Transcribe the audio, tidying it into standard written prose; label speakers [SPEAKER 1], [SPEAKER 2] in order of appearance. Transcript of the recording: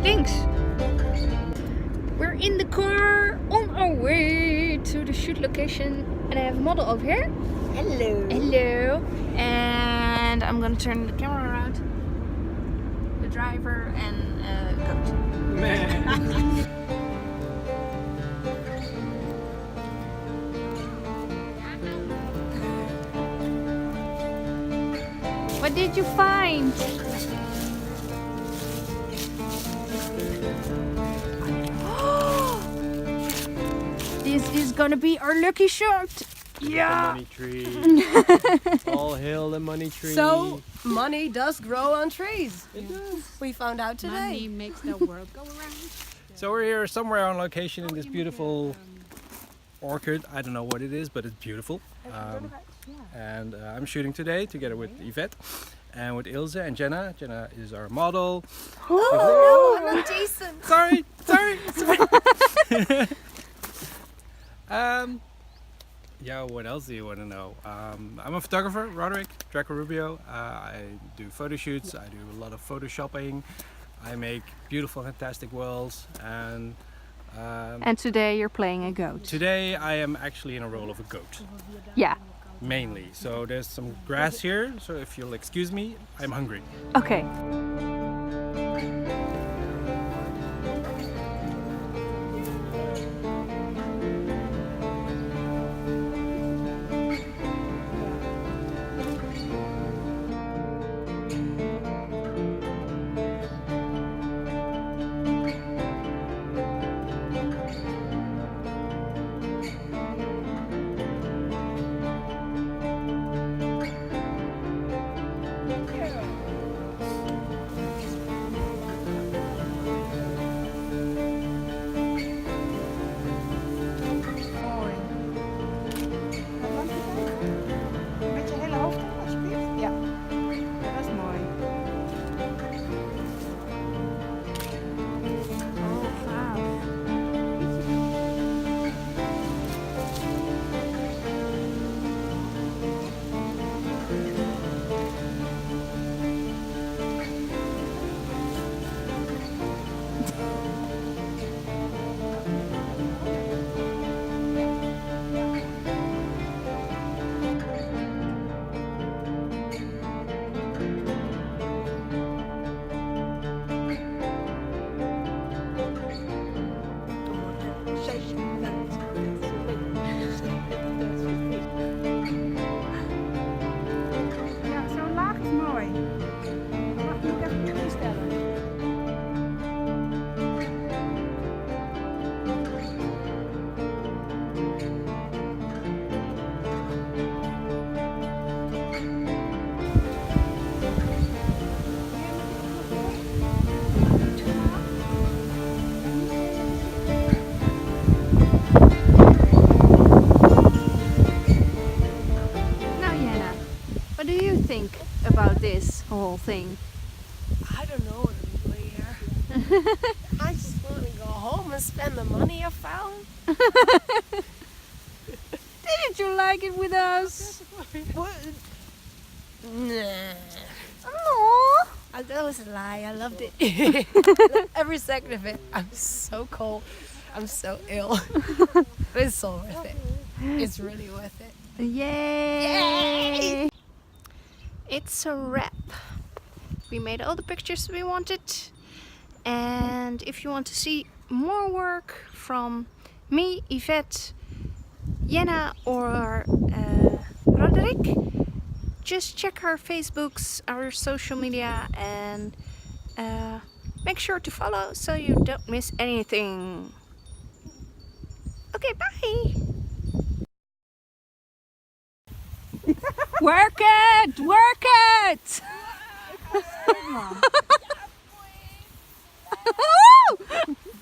[SPEAKER 1] Links. We're in the car on our way to the shoot location, and I have a model over here.
[SPEAKER 2] Hello.
[SPEAKER 1] Hello. And I'm gonna turn the camera around. The driver and goat. What did you find? This is gonna be our lucky shot. Yeah.
[SPEAKER 3] The money tree. All hail the money tree.
[SPEAKER 2] So money does grow on trees.
[SPEAKER 3] It does.
[SPEAKER 2] We found out today.
[SPEAKER 1] Money makes the world go around.
[SPEAKER 3] So we're here somewhere on location in this beautiful orchard. I don't know what it is, but it's beautiful. And I'm shooting today together with Yvette and with Ilse and Jenna. Jenna is our model.
[SPEAKER 2] Oh no, I'm Jason.
[SPEAKER 3] Sorry. Yeah, what else do you want to know? I'm a photographer, Roderick, Dracorubio. I do photo shoots, I do a lot of photoshopping. I make beautiful, fantastic worlds. And
[SPEAKER 1] today you're playing a goat.
[SPEAKER 3] today I am actually in a role of a goat,
[SPEAKER 1] Yeah.
[SPEAKER 3] mainly. So there's some grass here, so if you'll excuse me, I'm hungry.
[SPEAKER 1] Okay.
[SPEAKER 4] Met je hele hoofd erop, alsjeblieft. Ja, dat is mooi.
[SPEAKER 1] Oh, gaaf.
[SPEAKER 4] Ja, zo'n laag is mooi. Mag ik ook even instellen?
[SPEAKER 1] Now, Jenna, what do you think about this whole thing?
[SPEAKER 2] I don't know what I'm doing here. I just want to go home and spend the money I found.
[SPEAKER 1] Didn't you like it with us?
[SPEAKER 2] What? Nah.
[SPEAKER 1] Aww.
[SPEAKER 2] That was a lie. I loved it. Every second of it. I'm so cold. I'm so ill. But it's so worth it. It's really worth it.
[SPEAKER 1] Yay! It's a wrap. We made all the pictures we wanted, and if you want to see more work from me, Yvette, Jenna or Roderick, just check our Facebooks, our social media, and make sure to follow so you don't miss anything. Okay, bye! Work it! Work it!